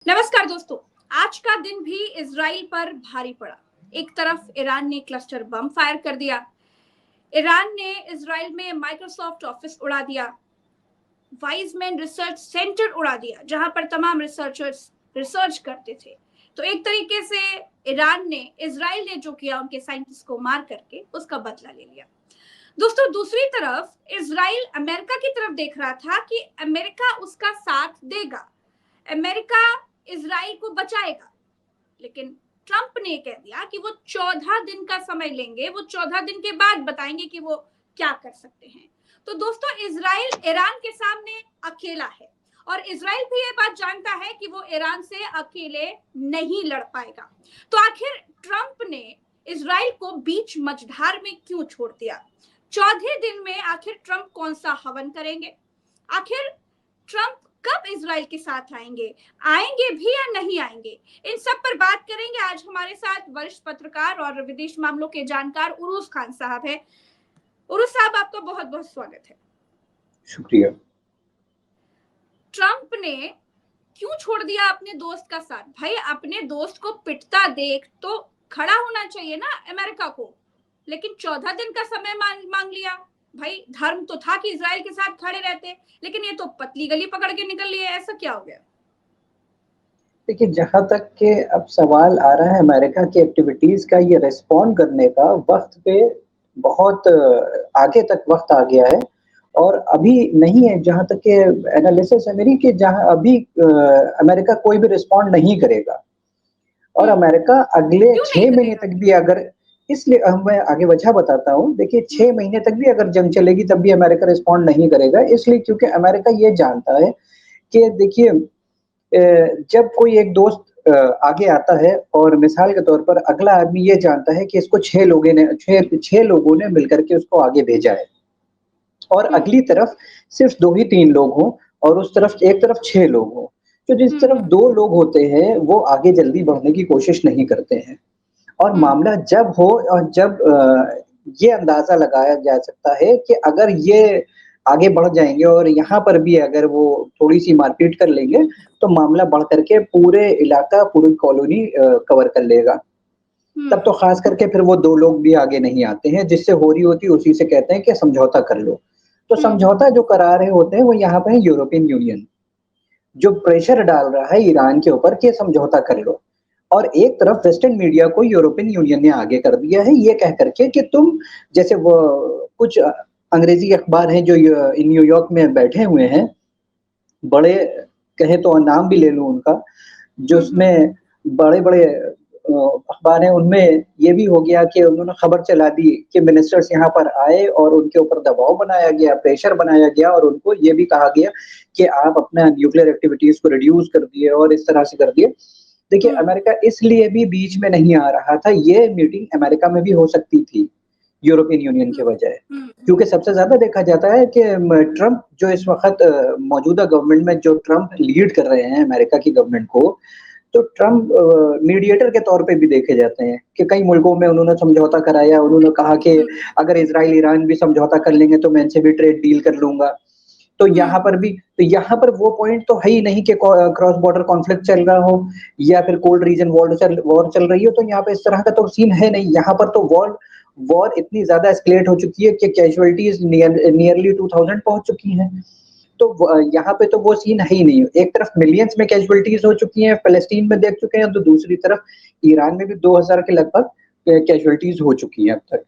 नमस्कार दोस्तों। आज का दिन भी इजराइल पर भारी पड़ा। एक तरफ ईरान ने क्लस्टर बम फायर कर दिया, ईरान ने इजराइल में माइक्रोसॉफ्ट ऑफिस उड़ा दिया, वाइजमैन रिसर्च सेंटर उड़ा दिया जहां पर तमाम रिसर्चर्स रिसर्च करते थे। तो एक तरीके से ईरान ने, इजराइल ने जो किया, उनके साइंटिस्ट को मार करके उसका बदला ले लिया। दोस्तों, दूसरी तरफ इजराइल अमेरिका की तरफ देख रहा था कि अमेरिका उसका साथ देगा, अमेरिका इजराइल को बचाएगा। लेकिन ट्रंप ने कह दिया कि वो 14 दिन का समय लेंगे, वो 14 दिन के बाद बताएंगे कि वो क्या कर सकते हैं। तो दोस्तों, इजराइल ईरान के सामने अकेला है और इजराइल भी ये बात जानता है कि वो ईरान से अकेले नहीं लड़ पाएगा। तो आखिर ट्रंप ने इजराइल को बीच मझधार में क्यों छोड़ दिया? 14 दिन में आखिर ट्रंप कौन सा हवन करेंगे? आखिर ट्रंप कब इजराइल के साथ आएंगे भी या नहीं आएंगे? इन सब पर बात करेंगे। आज हमारे साथ वरिष्ठ पत्रकार और विदेश मामलों के जानकार उरूस खान साहब हैं। उरूस साहब, आपका बहुत बहुत स्वागत है। शुक्रिया। ट्रंप ने क्यों छोड़ दिया अपने दोस्त का साथ? भाई, अपने दोस्त को पिटता देख तो खड़ा होना चाहिए ना अमेरिका को, लेकिन 14 दिन का समय मांग लिया। भाई, धर्म तो था कि इजराइल के साथ खड़े रहते, लेकिन ये तो पतली गली पकड़ के निकल लिए। ऐसा क्या हो गया? देखिए, जहाँ तक के अब सवाल आ रहा है अमेरिका की एक्टिविटीज का, ये रिस्पॉन्ड करने का वक्त पे बहुत आगे तक वक्त आ गया है और अभी नहीं है। जहाँ तक के एनालिसिस है मेरी कि जहाँ अभी अमेरिका कोई भी रिस्पॉन्ड नहीं करेगा और अमेरिका अगले 6 महीने तक भी अगर, इसलिए मैं आगे वजह बताता हूँ। देखिए, 6 महीने तक भी अगर जंग चलेगी तब भी अमेरिका रिस्पॉन्ड नहीं करेगा, इसलिए क्योंकि अमेरिका ये जानता है कि देखिए, जब कोई एक दोस्त आगे आता है और मिसाल के तौर पर अगला आदमी ये जानता है कि इसको 6 लोगों ने मिलकर के उसको आगे भेजा है और अगली तरफ सिर्फ 2 ही 3 लोग हों और उस तरफ एक तरफ 6 लोग हों, तो जिस तरफ 2 लोग होते हैं वो आगे जल्दी बढ़ने की कोशिश नहीं करते हैं और मामला जब हो और जब ये अंदाजा लगाया जा सकता है कि अगर ये आगे बढ़ जाएंगे और यहाँ पर भी अगर वो थोड़ी सी मारपीट कर लेंगे तो मामला बढ़ करके पूरे इलाका, पूरी कॉलोनी कवर कर लेगा। तब तो खास करके फिर वो 2 लोग भी आगे नहीं आते हैं, जिससे हो रही होती उसी से कहते हैं कि समझौता कर लो। तो समझौता जो करा रहे होते हैं वो यहाँ पे है यूरोपियन यूनियन, जो प्रेशर डाल रहा है ईरान के ऊपर कि समझौता कर लो। और एक तरफ वेस्टर्न मीडिया को यूरोपियन यूनियन ने आगे कर दिया है ये कह करके कि तुम, जैसे वो कुछ अंग्रेजी अखबार हैं जो न्यूयॉर्क में बैठे हुए हैं, बड़े कहे तो नाम भी ले लूं उनका, जो उसमें बड़े-बड़े अखबार हैं, उनमें ये भी हो गया कि उन्होंने खबर चला दी कि मिनिस्टर्स यहाँ पर आए और उनके ऊपर दबाव बनाया गया, प्रेशर बनाया गया और उनको ये भी कहा गया कि आप अपना न्यूक्लियर एक्टिविटीज को रिड्यूस कर दिए और इस तरह से कर दिए। देखिए, अमेरिका इसलिए भी बीच में नहीं आ रहा था, ये मीटिंग अमेरिका में भी हो सकती थी यूरोपियन यूनियन के बजाय, क्योंकि सबसे ज्यादा देखा जाता है कि ट्रंप जो इस वक्त मौजूदा गवर्नमेंट में जो ट्रंप लीड कर रहे हैं अमेरिका की गवर्नमेंट को, तो ट्रंप मीडिएटर के तौर पे भी देखे जाते हैं कि कई मुल्कों में उन्होंने समझौता कराया। उन्होंने कहा कि अगर इजराइल ईरान भी समझौता कर लेंगे तो मैं इनसे भी ट्रेड डील कर लूंगा। तो यहाँ पर भी, तो यहाँ पर वो पॉइंट तो है ही नहीं कि क्रॉस बॉर्डर कॉन्फ्लिक्ट चल रहा हो या फिर कोल्ड रीजन वॉर चल रही हो, तो यहाँ पे इस तरह का तो सीन है नहीं। यहाँ पर तो वॉर इतनी ज्यादा एस्केलेट हो चुकी है कि कैजुअलिटीज नियरली 2000 पहुंच चुकी हैं। तो यहाँ पे तो वो सीन है ही नहीं। एक तरफ मिलियंस में कैजुअलिटीज हो चुकी हैं, फलस्तीन में देख चुके हैं, तो दूसरी तरफ ईरान में भी 2000 के लगभग कैजुअलिटीज हो चुकी हैं अब तक।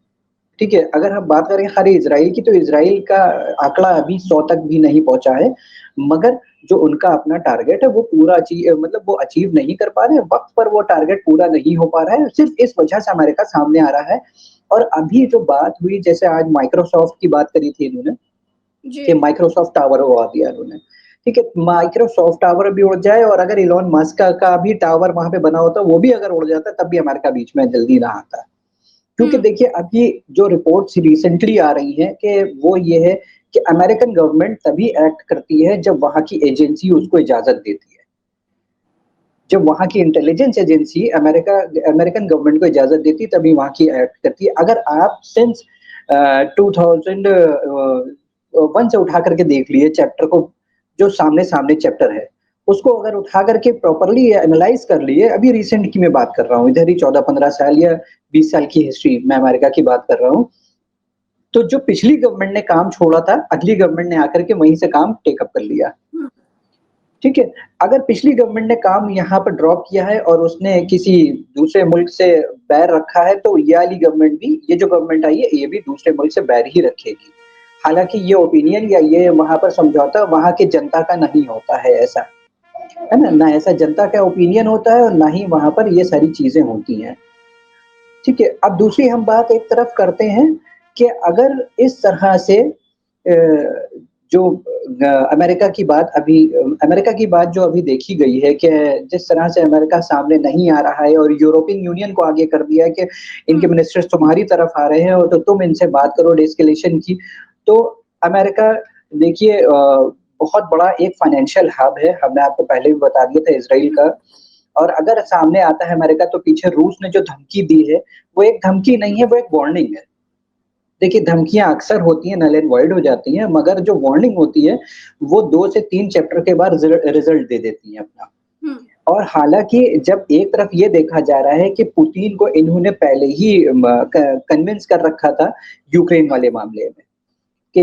ठीक है, अगर हम बात करें खाली इजराइल की, तो इजराइल का आंकड़ा अभी 100 तक भी नहीं पहुंचा है, मगर जो उनका अपना टारगेट है वो पूरा मतलब वो अचीव नहीं कर पा रहे हैं, वक्त पर वो टारगेट पूरा नहीं हो पा रहा है, सिर्फ इस वजह से अमेरिका सामने आ रहा है। और अभी जो बात हुई, जैसे आज माइक्रोसॉफ्ट की बात करी थी इन्होंने कि माइक्रोसॉफ्ट टावर उड़ा दिया इन्होंने। ठीक है, माइक्रोसॉफ्ट टावर भी उड़ जाए और अगर इलॉन मस्क का भी टावर वहां पे बना होता, वो भी अगर उड़ जाता, तब भी अमेरिका बीच में जल्दी ना आता। क्योंकि देखिए, अभी जो रिपोर्ट्स रिसेंटली आ रही हैं कि वो ये है कि अमेरिकन गवर्नमेंट तभी एक्ट करती है जब वहां की एजेंसी उसको इजाजत देती है। जब वहां की इंटेलिजेंस एजेंसी अमेरिकन गवर्नमेंट को इजाजत देती तभी वहां की एक्ट करती है। अगर आप सिंस 2001 से उठा करके देख लिए चैप्टर को, जो सामने सामने चैप्टर है, उसको अगर उठा करके प्रॉपर्ली एनालाइज कर लिए, अभी रिसेंट की मैं बात कर रहा हूँ, इधर ही 14-15 साल या 20 साल की हिस्ट्री मैं अमेरिका की बात कर रहा हूँ। तो जो पिछली गवर्नमेंट ने काम छोड़ा था, अगली गवर्नमेंट ने आकर के वहीं से काम टेक अप कर लिया। हम्म, ठीक है? अगर पिछली गवर्नमेंट ने काम यहाँ पर ड्रॉप किया है और उसने किसी दूसरे मुल्क से बैर रखा है, तो ये वाली गवर्नमेंट भी, ये जो गवर्नमेंट आई है, ये भी दूसरे मुल्क से बैर ही रखेगी। हालाँकि ये ओपिनियन या ये वहाँ पर समझौता वहाँ की जनता का नहीं होता है ऐसा, है ना? ना ऐसा जनता का ओपिनियन होता है और ना ही वहाँ पर ये सारी चीज़ें होती हैं। ठीक है? अब दूसरी हम बात एक तरफ करते हैं कि अगर इस तरह से जो अमेरिका की बात अभी अमेरिका की बात जो अभी देखी गई है कि जिस तरह से अमेरिका सामने नहीं आ रहा है और यूरोपियन यूनियन को आगे कर दिया है कि इनके हम्म, मिनिस्टर्स तुम्हारी तरफ आ रहे हैं और तो तुम इनसे बात करो डीएस्केलेशन की। तो अमेरिका देखिए बहुत बड़ा एक फाइनेंशियल हब है, हमने आपको पहले भी बता दिया था इज़राइल का। और अगर सामने आता है अमेरिका तो पीछे रूस ने जो धमकी दी है, वो एक धमकी नहीं है, वो एक वार्निंग है। देखिए धमकियाँ अक्सर होती हैं, नल एंड वॉइड हो जाती हैं, मगर जो वार्निंग होती है, वो 2 से 3 चैप्टर के बाद रिज़ल्ट दे देती हैं अपना। हम्म, और हालाँकि जब एक तरफ ये देखा जा रहा है कि पुतिन को इन्होंने पहले ही म क कन्विंस कर रखा था यूक्रेन वाले मामले में। कि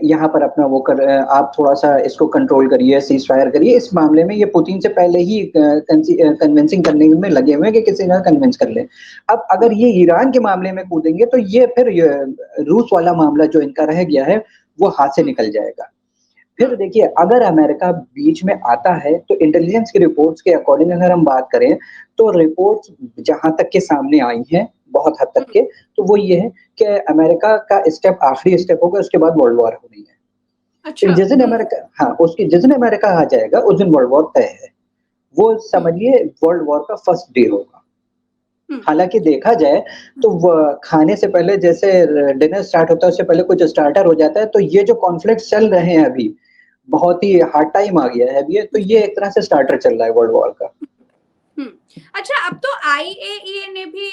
यहाँ पर अपना वो आप थोड़ा-सा इसको कंट्रोल करिए, सीज़फायर करिए। इस मामले में ये पुतिन से पहले ही कन्विंसिंग करने में लगे हुए हैं कि किसी ना कन्विंस कर लें। अब अगर ये ईरान के मामले में कूदेंगे तो ये फिर रूस वाला मामला जो इनका रह गया है, वो हाथ से निकल जाएगा। फिर देखिए अगर अमेरिका बीच में आता है तो इंटेलिजेंस की रिपोर्ट्स के अकॉर्डिंग अगर हम बात करें, तो रिपोर्ट्स जहाँ तक के सामने आई हैं, बहुत हद तक के, तो वो ये है कि अमेरिका का स्टेप आखिरी स्टेप होगा, उसके बाद वर्ल्ड वॉर होनी है। अच्छा। फिर जिस दिन अमेरिका हाँ, उसके जिस दिन अमेरिका आ जाएगा, उस दिन वर्ल्ड वॉर तय है। वो हम्म, समझिए वर्ल्ड वॉर का फर्स्ट डे होगा। हम्म, हालाँकि देखा जाए तो व खाने से पहले जैसे डिनर स्टार्ट होता है, उससे पहले कुछ स्टार्टर हो जाता है, तो ये जो कॉन्फ्लिक्ट्स चल रहे हैं अभी, बहुत ही हार्ड टाइम आ गया है अभी ये, तो ये एक तरह से स्टार्टर चल रहा है वर्ल्ड वॉर का। हम्म। अच्छा, अब तो आईएईए ने भी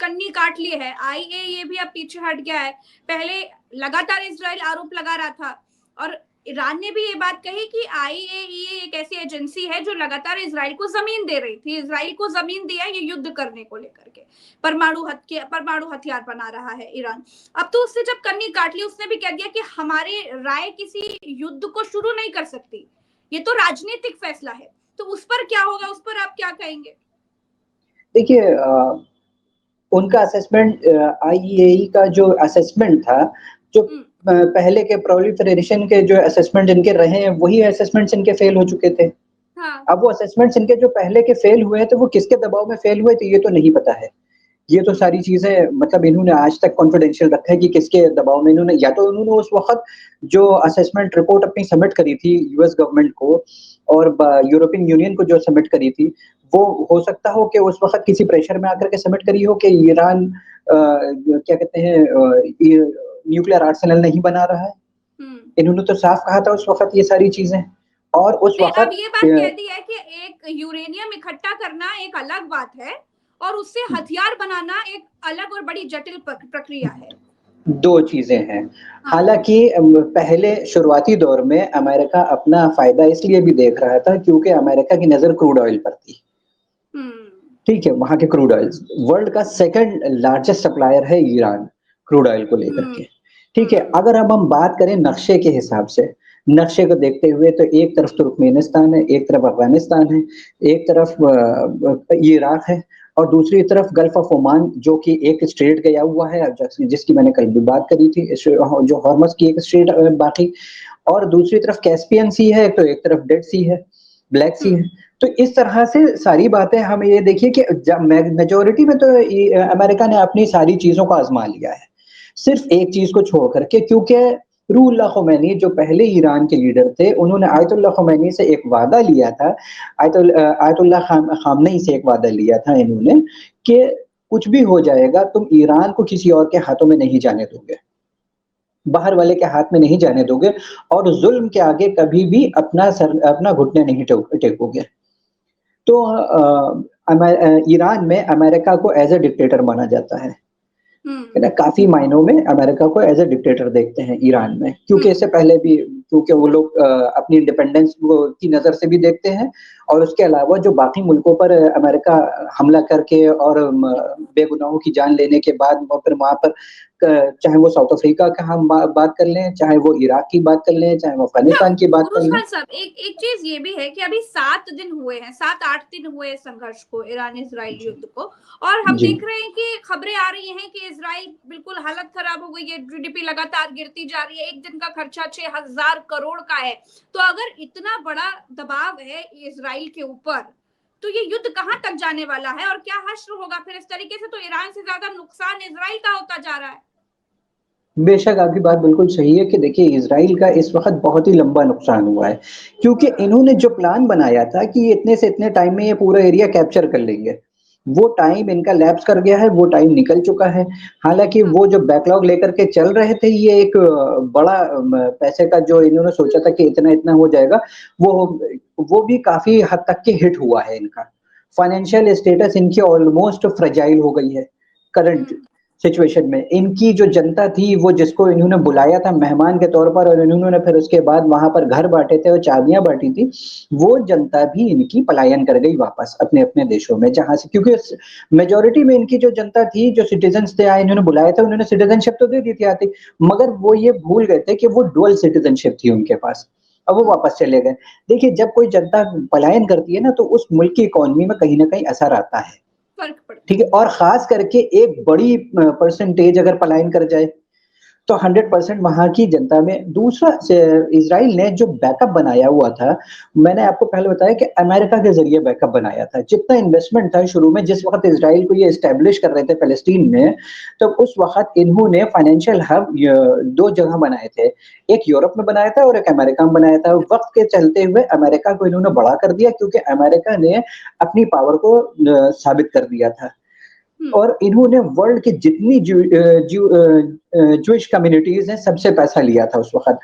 कन्नी काट ली है। आईएईए भी अब पीछे हट गया है। पहले लगातार इजराइल आरोप लगा रहा था और ईरान ने भी ये बात कही कि आईएईए एक ऐसी एजेंसी है जो लगातार इजराइल को जमीन दे रही थी। इजराइल को जमीन दिया ये युद्ध करने को लेकर के, परमाणु हथियार बना रहा है ईरान। अब तो उसने जब कन्नी काट ली, उसने भी कह दिया कि हमारे राय किसी युद्ध को शुरू नहीं कर सकती, ये तो राजनीतिक फैसला है। तो उस पर क्या होगा, उस पर आप क्या कहेंगे? देखिए उनका असेसमेंट आईईएई का जो असेसमेंट था, जो हम्म, पहले के प्रोलिफरेशन के जो असेसमेंट इनके रहे हैं, वही असेसमेंट्स इनके फेल हो चुके थे। हाँ, अब वो असेसमेंट्स इनके जो पहले के फेल हुए थे, वो किसके दबाव में फेल हुए थे, ये तो नहीं पता है। ये तो हम्म, सारी चीज़ें मतलब इन्होंने आज तक कॉन्फिडेंशियल रखा है कि किसके दबाव में इन्होंने, या तो उन्होंने उस वक़्त जो असेसमेंट रिपोर्ट अपनी सबमिट करी थी यूएस गवर्नमेंट को और यूरोपियन यूनियन को जो सबमिट करी थी, वो हो सकता हो कि उस वक़्त किसी प्रेशर में आकर के सबमिट करी हो कि ईरान क्या कहते हैं ये न्यूक्लियर आर्सेनल नहीं बना रहा है। हम्म। इन्होंने तो साफ कहा था उस वक़्त ये सारी चीज़ें और उस नहीं, अब वक़्त ये बात कह दी है कि एक यूरेनियम इकट्ठा करना एक अलग बात है और उससे हथियार बनाना एक अलग और बड़ी जटिल प्रक्रिया है। 2 चीज़ें हैं। हाँ। हालाँकि पहले शुरुआती दौर में अमेरिका अपना फ़ायदा इसलिए भी देख रहा था क्योंकि अमेरिका की नज़र क्रूड ऑयल पर थी। हम्म, ठीक है, वहाँ के क्रूड ऑयल्स वर्ल्ड का सेकंड लार्जेस्ट सप्लायर है ईरान, क्रूड ऑयल को लेकर हम्म, के। ठीक है, हम्म, अगर अब हम बात करें नक्शे के हिसाब से, नक्शे को देखते हुए तो एक तरफ तुर्कमेनिस्तान है, एक तरफ अफ़गानिस्तान है, एक तरफ इराक है और दूसरी तरफ गल्फ ऑफ ओमान जो कि एक स्ट्रेट गया हुआ है जिसकी मैंने कल भी बात करी थी, जो हॉर्मज़ की एक स्ट्रेट बाकी और दूसरी तरफ कैस्पियन सी है, तो एक तरफ डेड सी है, ब्लैक सी हम्म, है। तो इस तरह से सारी बातें हम ये देखिए कि मेजोरिटी में तो अमेरिका ने अपनी सारी चीज़ों को आज़मा लिया है। सिर्फ़ एक चीज़ को छोड़ कर के क्योंकि रूहुल्लाह ख़ुमैनी जो पहले ईरान के लीडर थे, उन्होंने आयतुल्लाह ख़ुमैनी से एक वादा लिया था, आयतुल्लाह ख़ामनेई से एक वादा लिया था इन्होंने कि कुछ भी हो जाएगा, तुम ईरान को किसी और के हाथों में नहीं जाने दोगे। बाहर वाले के हाथ में नहीं जाने दोगे और ज़ुल्म के आगे कभी भी अपना घुटने नहीं टेकोगे। तो ईरान में अमेरिका को एज़ अ डिक्टेटर माना जाता है। ना काफ़ी मायनों में अमेरिका को एज़ अ डिक्टेटर देखते हैं ईरान में, क्योंकि इससे पहले भी क्योंकि वो लोग अपनी इंडिपेंडेंस को की नज़र से भी देखते हैं और उसके अलावा जो बाकी मुल्कों पर अमेरिका हमला करके और बेगुनाहों की जान लेने के बाद वो फिर वहाँ पर चाहे वो साउथ अफ्रीका का हम बात कर लें, चाहे वो इराक की बात कर लें, चाहे वो अच्छा, अफगानिस्तान की बात कर उरुस लें। खान साहब, एक चीज ये भी है कि अभी 7 दिन हुए हैं, 7-8 दिन हुए संघर्ष को, ईरान इसराइल जी, युद्ध को, और हम जी। देख रहे हैं कि खबरें आ रही हैं कि इसराइल बिल्कुल हालत खराब हो गई है, जीडीपी लगातार गिरती जा रही है, एक दिन का खर्चा 6,000 करोड़ का है। तो अगर इतना बड़ा दबाव है इसराइल के ऊपर, तो ये युद्ध कहाँ तक जाने वाला है और क्या हश्र होगा फिर इस तरीके से? तो ईरान से ज्यादा नुकसान इसराइल का होता जा रहा है। बेशक आपकी बात बिल्कुल सही है कि देखिए इज़राइल का इस वक़्त बहुत ही लंबा नुकसान हुआ है, क्योंकि इन्होंने जो प्लान बनाया था कि इतने से इतने टाइम में ये पूरा एरिया कैप्चर कर लेंगे, वो टाइम इनका लैप्स कर गया है, वो टाइम निकल चुका है। हालाँकि हाँ, वो जो बैकलॉग लेकर के चल रहे थे, ये एक बड़ा पैसे का जो इन्होंने सोचा था कि इतना-इतना हो जाएगा, वो वो भी काफ़ी हद तक के हिट हुआ है इनका। फाइनेंशियल स्टेटस इनकी ऑलमोस्ट फ्रेजाइल हो गई है, करंट सिचुएशन में। इनकी जो जनता थी वो जिसको इन्होंने बुलाया था मेहमान के तौर पर और इन्होंने फिर उसके बाद वहाँ पर घर बाँटे थे और चाबियाँ बाँटी थी, वो जनता भी इनकी पलायन कर गई वापस अपने-अपने देशों में जहाँ से क्योंकि स मेजॉरिटी में इनकी जो जनता थी, जो सिटिज़न्स थे इन्होंने बुलाया था, उन्होंने सिटिज़नशिप तो दे दी थी आती, मगर वो ये भूल गए थे कि वो डुअल सिटिज़नशिप थी उनके पास। अब वो वापस चले गए। देखिए जब कोई जनता पलायन करती है ना, तो उस मुल्क की इकोनॉमी में कहीं न कहीं असर आता है। फर्क पड़ता ठीक है? है। और ख़ास करके एक बड़ी परसेंटेज अगर पलायन कर जाए, तो 100% वहाँ की जनता में दूसरा से इज़राइल ने जो बैकअप बनाया हुआ था, मैंने आपको पहले बताया कि अमेरिका के ज़रिए बैकअप बनाया था। जितना इन्वेस्टमेंट था शुरू में जिस वक़्त इज़राइल को ये एस्टैब्लिश कर रहे थे फ़लस्तीन में, तो उस वक़्त इन्होंने फाइनेंशियल हब 2 जगह बनाए थे। एक यूरोप में बनाया था और एक अमेरिका में बनाया था। वक़्त के चलते हुए अमेरिका को इन्होंने बड़ा कर दिया क्योंकि अमेरिका ने अपनी पावर को साबित कर दिया था। हम्म। और इन्होंने वर्ल्ड की जितनी ज्यूइश कम्युनिटीज़ हैं, सबसे पैसा लिया था उस वक़्त।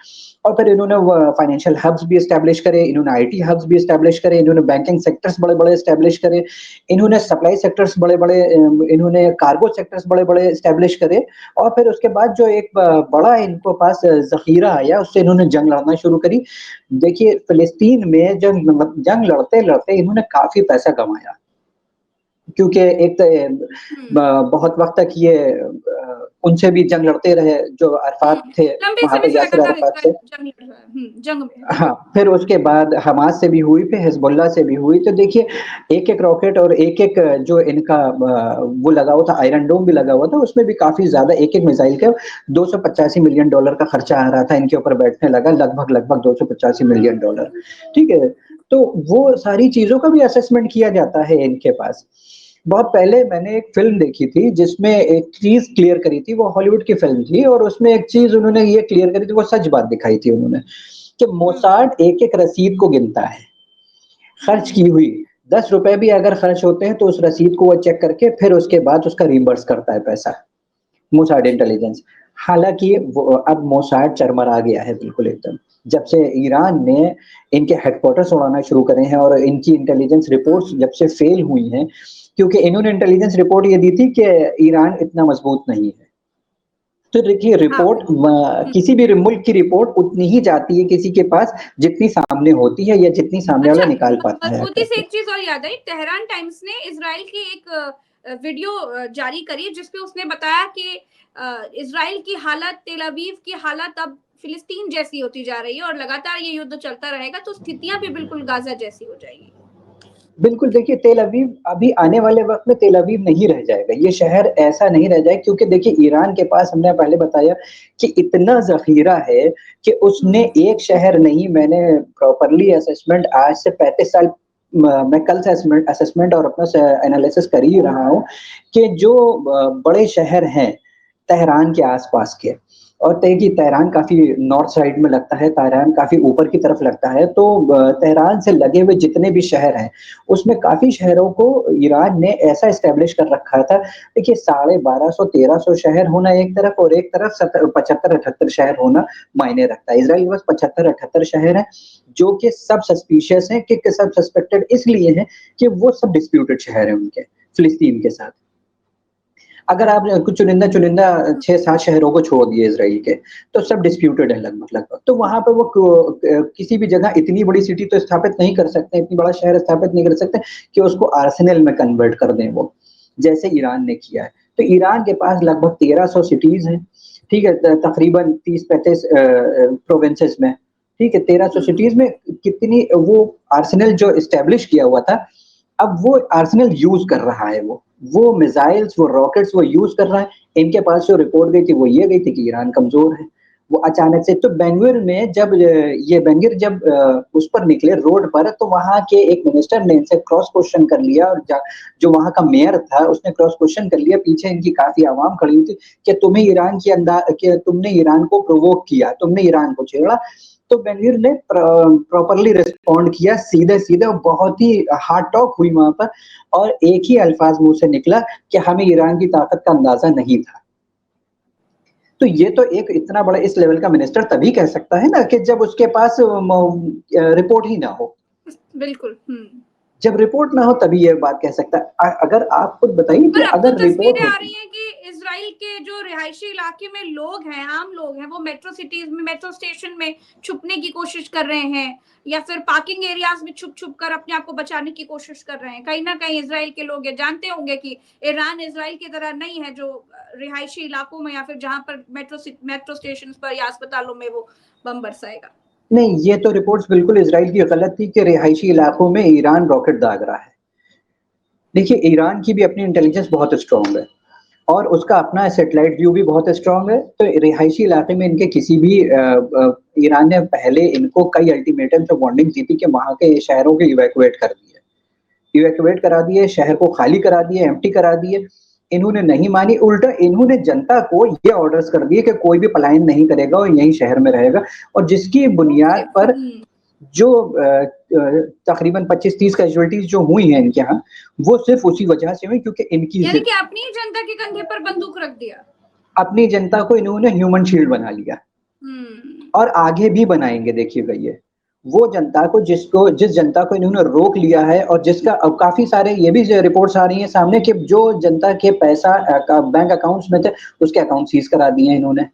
और फिर इन्होंने वो फाइनेंशियल हब्स भी एस्टैब्लिश करे, इन्होंने आईटी हब्स भी एस्टैब्लिश करे, इन्होंने बैंकिंग सेक्टर्स बड़े-बड़े एस्टैब्लिश करे, इन्होंने सप्लाई सेक्टर्स बड़े-बड़े इन्होंने कार्गो सेक्टर्स बड़े-बड़े एस्टैब्लिश करे और फिर उसके बाद जो एक बड़ा इनको पास ज़ख़ीरा आया, उससे इन्होंने जंग लड़ना शुरू करी। देखिए, फ़िलिस्तीन में जंग लड़ते-लड़ते इन्होंने काफ़ी पैसा गँवाया। क्योंकि एक तो हम्म। बहुत वक़्त तक ये उनसे भी जंग लड़ते रहे जो अरफ़ात थे, लंबे वहाँ समय पे से यासिर लगातार अरफ़ात इसराइल से। जंग लड़ रहा है, जंग में है। हाँ, फिर उसके बाद हमास से भी हुई, फिर हिज़्बुल्लाह से भी हुई, तो देखिए एक-एक रॉकेट और एक-एक जो इनका वो लगा हुआ था आयरन डोम भी लगा हुआ था, उसमें भी काफ़ी ज़्यादा एक-एक मिसाइल का $285 मिलियन का खर्चा आ रहा था, इनके ऊपर बैठने लगा लगभग-लगभग $285 मिलियन। ठीक है? तो वो सारी चीज़ों का भी असेसमेंट किया जाता है इनके पास। बहुत पहले मैंने एक फ़िल्म देखी थी जिसमें एक चीज़ क्लियर करी थी, वो हॉलीवुड की फ़िल्म थी और उसमें एक चीज़ उन्होंने ये क्लियर करी थी, वो सच बात दिखाई थी उन्होंने। कि हम्म। मोसाड एक-एक रसीद को गिनता है, खर्च की हम्म। हुई। ₹10 भी अगर खर्च होते हैं तो उस रसीद को वो चेक करके फिर उसके बाद उसका रिम्बर्स करता है पैसा, मोसाड इंटेलिजेंस। हालाँकि वो अब मोसाड चरमरा गया है बिल्कुल एकदम। जब से ईरान ने इनके हेडक्वार्टर्स उड़ाना शुरू करे हैं और इनकी इंटेलिजेंस रिपोर्ट्स जब से फेल हुई हैं, क्योंकि इन्होंने इंटेलिजेंस रिपोर्ट ये दी थी कि ईरान इतना मज़बूत नहीं है। तो देखिए हाँ। रिपोर्ट किसी भी मुल्क की रिपोर्ट उतनी ही जाती है किसी के पास जितनी सामने होती है या जितनी सामने वाला अच्छा, निकाल पाता है मजबूती से करके। एक चीज और याद आई, तेहरान टाइम्स ने इसराइल की एक वीडियो जारी करी जिसपे उसने बताया कि इसराइल की हालत, तेल अवीव की हालत अब फिलिस्तीन जैसी होती जा रही है और लगातार ये युद्ध चलता रहेगा तो स्थितियां भी बिल्कुल गाजा जैसी हो जाएगी। बिल्कुल देखिए तेल अवीव अभी आने वाले वक़्त में तेल अवीव नहीं रह जाएगा। ये शहर ऐसा नहीं रह जाएगा क्योंकि देखिए ईरान के पास हमने पहले बताया कि इतना ज़ख़ीरा है कि उसने एक शहर नहीं मैंने प्रॉपरली असेसमेंट आज से 35 साल मैं कल से असेसमेंट और अपना एनालिसिस कर ही रहा हूँ कि जो बड़े शहर हैं तेहरान के आस-पास के और देखिए तेहरान काफ़ी नॉर्थ साइड में लगता है, तेहरान काफ़ी ऊपर की तरफ लगता है, तो तेहरान से लगे हुए जितने भी शहर हैं, उसमें काफ़ी शहरों को ईरान ने ऐसा एस्टैब्लिश कर रखा था। देखिए 1250-1300 शहर होना एक तरफ और एक तरफ 75-78 शहर होना मायने रखता है। इज़राइल के पास 75-78 शहर हैं, जो कि सब सस्पिशियस हैं कि सब सस्पेक्टेड इसलिए हैं कि वो सब डिस्प्यूटेड शहर हैं उनके, फिलिस्तीन के साथ। अगर आप कुछ चुनिंदा चुनिंदा 6-7 शहरों को छोड़ दिए इज़राइल के, तो सब डिस्प्यूटेड है लगभग-लगभग। तो वहाँ पे वो किसी भी जगह इतनी बड़ी सिटी तो स्थापित नहीं कर सकते, इतनी बड़ा शहर स्थापित नहीं कर सकते कि उसको आर्सेनल में कन्वर्ट कर दें वो, जैसे ईरान ने किया है। तो ईरान के पास लगभग 1300 सिटीज़ हैं, ठीक है? तकरीबन 30-35 प्रोविंसेस में, ठीक है? 1300 सिटीज़ में कितनी वो आर्सेनल जो एस्टेब्लिश किया हुआ था, अब वो आर्सेनल यूज़ कर रहा है वो मिसाइल्स, वो रॉकेट्स वो यूज़ कर रहा है। इनके पास जो रिपोर्ट गई थी वो ये गई थी कि ईरान कमज़ोर है। वो अचानक से तो बेंगुर में जब ये बेंगिर जब उस पर निकले रोड पर, तो वहाँ के एक मिनिस्टर ने इनसे क्रॉस क्वेश्चन कर लिया और जो वहाँ का मेयर था उसने क्रॉस क्वेश्चन कर लिया, पीछे इनकी काफ़ी आवाम खड़ी हुई थी कि तुमने ईरान को प्रोवोक किया, तुमने ईरान को छेड़ा। तो बेंगिर ने प्रॉपर्ली रिस्पॉन्ड किया सीधे-सीधे और बहुत ही हार्ड टॉक हुई वहाँ पर और एक ही अल्फाज़ मुँह से निकला कि हमें ईरान की ताकत का अंदाज़ा नहीं था। तो ये तो एक इतना बड़ा इस लेवल का मिनिस्टर तभी कह सकता है ना कि जब उसके पास रिपोर्ट ही ना हो। बिल्कुल। जब रिपोर्ट ना हो तभी ये बात कह सकता है। अगर आप खुद बताइए कि और अब तो अगर रिपोर्ट तस्वीरें आ होती रही हैं कि इजराइल के जो रिहायशी इलाके में लोग हैं, आम लोग हैं, वो मेट्रो सिटीज में, मेट्रो स्टेशन में छुपने की कोशिश कर रहे हैं या फिर पार्किंग एरियाज में छुप छुप कर अपने आप को बचाने की कोशिश कर रहे हैं। कहीं ना कहीं इजराइल के लोग ये जानते होंगे कि ईरान इजराइल की तरह नहीं है जो रिहायशी इलाकों में या फिर जहां पर मेट्रो स्टेशन पर या अस्पतालों में वो बम बरसाएगा। नहीं, ये तो रिपोर्ट्स बिल्कुल इजराइल की गलत थी कि रिहायशी इलाकों में ईरान रॉकेट दाग रहा है। देखिए, ईरान की भी अपनी इंटेलिजेंस बहुत स्ट्रॉन्ग है और उसका अपना सैटेलाइट व्यू भी बहुत स्ट्रॉन्ग है। तो रिहायशी इलाके में इनके किसी भी ईरान ने पहले इनको कई अल्टीमेटम्स और वार्निंग दी थी कि वहाँ के शहरों को इवैक्यूएट कर दिए। इवैक्यूएट करा दिए, शहर को खाली करा दिए, एम्प्टी करा दिए। इन्होंने नहीं मानी, उल्टा इन्होंने जनता को ये ऑर्डर्स कर दिए कि कोई भी पलायन नहीं करेगा और यहीं शहर में रहेगा और जिसकी बुनियाद पर जो तकरीबन 25-30 कैजुअल्टीज जो हुई हैं इनके यहाँ, वो सिर्फ उसी वजह से हुई क्योंकि इनकी यानी कि अपनी जनता के कंधे पर बंदूक रख दिया। अपनी जनता को इन्होंने ह्यूमन शील्ड बना लिया और आगे भी बनाएंगे। देखिएगा ये वो जनता को जिस जनता को इन्होंने रोक लिया है और जिसका अब काफी सारे ये भी रिपोर्ट्स आ रही हैं सामने कि जो जनता के पैसा बैंक अकाउंट्स में थे उसके अकाउंट सीज करा दिए इन्होंने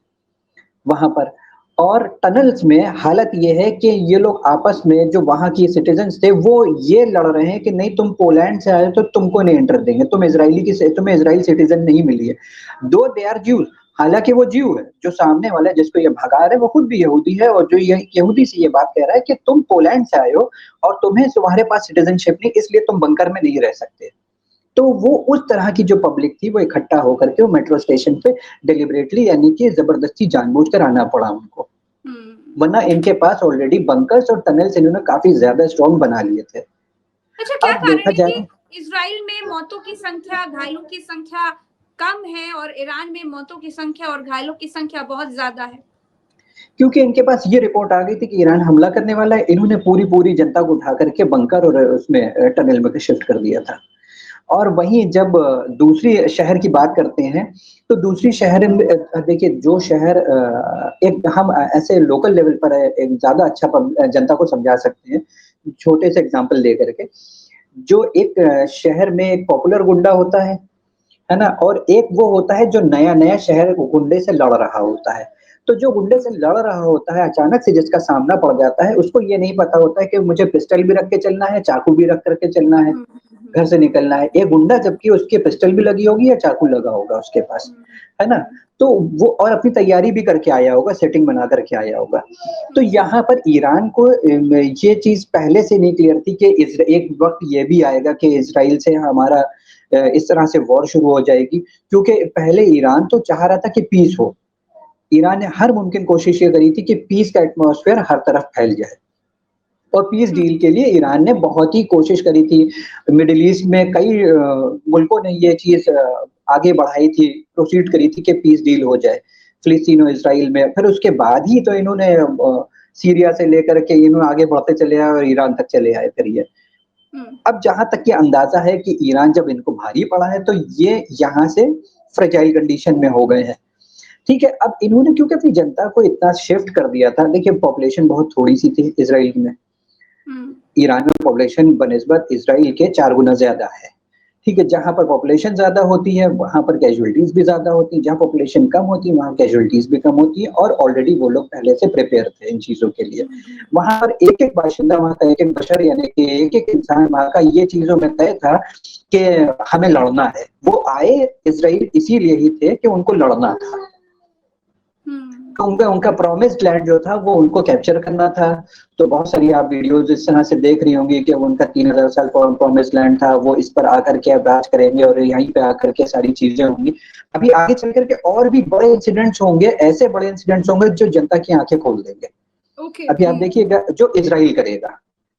वहां पर। और टनल्स में हालत ये है कि ये लोग आपस में जो वहां की सिटीजन्स थे वो ये लड़ रहे हैं कि नहीं तुम पोलैंड से आए तो तुमको नहीं एंटर देंगे, तुम्हें इजराइल सिटीजन नहीं मिली है। दो दे आर ज्यूज, हालांकि वो ज्यू है, जो सामने वाला जिसको ये भगा रहे है वो खुद भी यहूदी है और जो ये यहूदी से ये बात कह रहा है कि तुम पोलैंड से आए हो और तुम्हारे पास सिटीजनशिप नहीं, इसलिए तुम बंकर में नहीं रह सकते। तो वो उस तरह की जो पब्लिक थी वो इकट्ठा होकर के वो मेट्रो स्टेशन पे डिलिबरेटली यानी कि जबरदस्ती जानबूझकर आना पड़ा उनको, वरना इनके पास ऑलरेडी बंकर्स और टनल्स इन्होंने काफी ज्यादा स्ट्रॉन्ग बना लिए थे। अच्छा, क्या अब कारण देखा है जाए कि इजराइल में मौतों की संख्या, घायलों की संख्या कम है और ईरान में मौतों की संख्या और घायलों की संख्या बहुत ज्यादा है? क्योंकि इनके पास ये रिपोर्ट आ गई थी कि ईरान हमला करने वाला है, इन्होंने पूरी जनता को उठा करके बंकर और उसमें टनल में शिफ्ट कर दिया था। और वहीं जब दूसरी शहर की बात करते हैं, तो दूसरी शहर में देखिए जो शहर एक हम ऐसे लोकल लेवल पर एक ज़्यादा अच्छा जनता को समझा सकते हैं, छोटे से एग्ज़ाम्पल दे करके। जो एक शहर में एक पॉपुलर गुंडा होता है ना? और एक वो होता है जो नया-नया शहर गुंडे से लड़ रहा होता है। तो जो गुंडे से लड़ रहा होता है, अचानक से जिसका सामना पड़ जाता है, उसको ये नहीं पता होता है कि मुझे पिस्टल भी रख के चलना है, चाकू भी रख कर के चलना है। घर से निकलना है। एक गुंडा जबकि उसकी पिस्टल भी लगी होगी या चाकू लगा होगा उसके पास, है ना? तो वो और अपनी तैयारी भी करके आया होगा, सेटिंग बना करके आया होगा। तो यहाँ पर ईरान को ये चीज़ पहले से नहीं क्लियर थी कि एक वक़्त ये भी आएगा कि इज़राइल से हमारा इस तरह से वॉर शुरू हो जाएगी, क्योंकि पहले ईरान तो चाह रहा था कि पीस हो। ईरान ने हर मुमकिन कोशिश ये करी थी कि पीस का एटमॉस्फेयर हर तरफ फैल जाए। और पीस डील के लिए ईरान ने बहुत ही कोशिश करी थी। मिडल ईस्ट में कई मुल्कों ने ये चीज़ आगे बढ़ाई थी, प्रोसीड करी थी कि पीस डील हो जाए, फिलिस्तीन और इज़राइल में। फिर उसके बाद ही तो इन्होंने सीरिया से लेकर के इन्होंने आगे बढ़ते चले आए और ईरान तक चले आए फिर ये। अब जहाँ तक ये अंदाज़ा है कि ईरान जब इनको भारी पड़ा है, तो ये यहाँ से फ्रेजाइल कंडीशन में हो गए हैं। ठीक है, अब इन्होंने क्योंकि अपनी जनता को इतना शिफ्ट कर दिया था, देखिए पॉपुलेशन बहुत थोड़ी-सी थी इज़राइल में। ईरान में पॉपुलेशन बनिस्बत इज़राइल के 4 गुना ज़्यादा है, ठीक है, जहाँ पर पॉपुलेशन ज़्यादा होती है, वहाँ पर कैजुअल्टीज़ भी ज़्यादा होती हैं, जहाँ पॉपुलेशन कम होती है, वहाँ कैजुअल्टीज़ भी कम होती हैं और ऑलरेडी वो लोग पहले से प्रिपेयर थे इन चीज़ों के लिए। वहाँ पर एक-एक बाशिंदा, वहाँ का एक-एक बशर यानी कि एक-एक इंसान वहाँ का ये चीज़ों में तय था कि हमें लड़ना है। वो आए इज़राइल इसीलिए ही थे कि उनको लड़ना था। तो उनका उनका प्रॉमिस्ड लैंड जो था वो उनको कैप्चर करना था। तो बहुत सारी आप वीडियोज़ इस तरह से देख रही होंगी कि उनका 3000 साल प्रॉमिस्ड लैंड था, वो इस पर आकर के अब राज करेंगे और यहीं पे आकर के सारी चीज़ें होंगी। अभी आगे चल कर के और भी बड़े इंसिडेंट्स होंगे, ऐसे बड़े इंसिडेंट्स होंगे जो जनता की आँखें खोल देंगे। ओके अभी आप ओके। देखिएगा जो इज़राइल करेगा,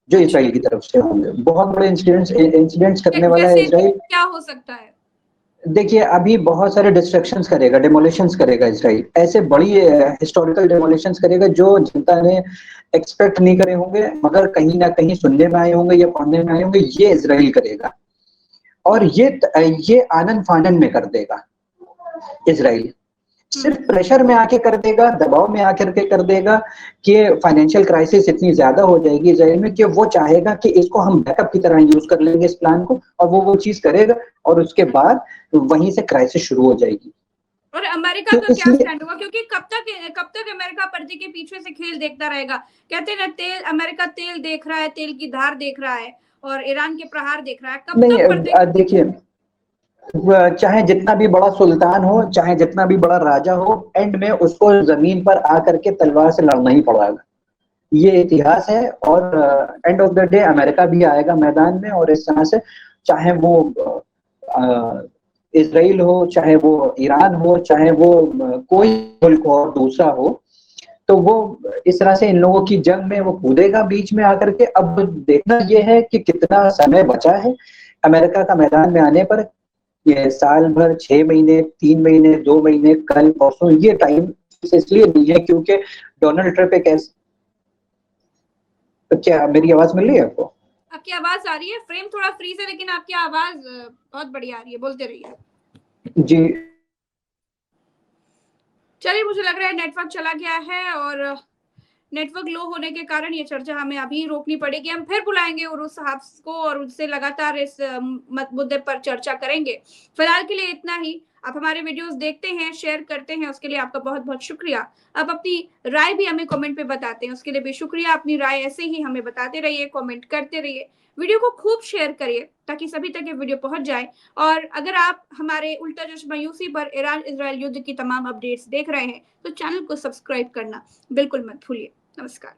जो अच्छा, इज़राइल की तरफ से होंगे, बहुत बड़े इंसिडेंट्स करने वाला है जैसे कि इज़राइल। क्या हो सकता है? देखिए, अभी बहुत सारे डिस्ट्रक्शंस करेगा, डेमोलिशंस करेगा इज़राइल। ऐसे बड़ी हिस्टोरिकल डेमोलिशंस करेगा जो जनता ने एक्सपेक्ट नहीं करे होंगे, मगर कहीं न कहीं सुनने में आए होंगे या पढ़ने में आए होंगे, ये इज़राइल करेगा। और ये आनन-फानन में कर देगा इज़राइल। सिर्फ प्रेशर में आके कर देगा, दबाव में आकर के कर देगा कि फाइनेंशियल क्राइसिस इतनी ज़्यादा हो जाएगी इज़राइल में कि वो चाहेगा कि इसको हम बैकअप की तरह यूज़ कर लेंगे इस प्लान को और वो चीज़ करेगा और उसके बाद वहीं से क्राइसिस शुरू हो जाएगी। और अमेरिका तो का क्या इसलिए स्टैंड होगा? क्योंकि कब तक अमेरिका पर्दे के पीछे से खेल देखता रहेगा? कहते हैं ना, अमेरिका तेल देख रहा है, तेल की धार देख रहा है और ईरान के प्रहार देख रहा है। कब नहीं तक पर्दे के पीछे? देखिए चाहे जितना भी बड़ा सुल्तान हो, चाहे जितना भी बड़ा राजा हो, एंड में उसको ज़मीन पर आकर के तलवार से लड़ना ही पड़ेगा। ये इतिहास है और end of the day America भी आएगा मैदान में और इस तरह से चाहे वो इज़राइल हो, चाहे वो ईरान हो, चाहे वो कोई मुल्क हो और दूसरा हो, तो वो इस तरह से इन लोगों की जंग में वो कूदेगा बीच में आकर के। अब देखना ये है कि कितना समय बचा है अमेरिका का मैदान में आने पर। ये साल भर, 6 महीने, 3 महीने, 2 महीने, कल परसों, ये टाइम इसलिए नहीं है क्योंकि डोनाल्ड ट्रंप एक ऐस क्या मेरी आवाज़ मिल रही है आपको? आपकी आवाज आ रही है, फ्रेम थोड़ा फ्रीज है, लेकिन आपकी आवाज बहुत बढ़िया आ रही है, बोलते रहिए। जी। चलिए, मुझे लग रहा है नेटवर्क चला गया है और नेटवर्क लो होने के कारण ये चर्चा हमें अभी रोकनी पड़ेगी। हम फिर बुलाएंगे उरुस साहब को और उनसे लगातार इस मुद्दे पर चर्चा करेंगे। फिलहाल के लिए इतना ही। आप हमारे वीडियोस देखते हैं, शेयर करते हैं, उसके लिए आपका बहुत बहुत शुक्रिया। आप अपनी राय भी हमें कमेंट पे बताते हैं, उसके लिए भी शुक्रिया। अपनी राय ऐसे ही हमें बताते रहिए, कमेंट करते रहिए, वीडियो को खूब शेयर करिए ताकि सभी तक ये वीडियो पहुंच जाए। और अगर आप हमारे उल्टा चश्मा यूसी पर ईरान इजराइल युद्ध की तमाम अपडेट्स देख रहे हैं तो चैनल को सब्सक्राइब करना बिल्कुल मत भूलिए। नमस्कार।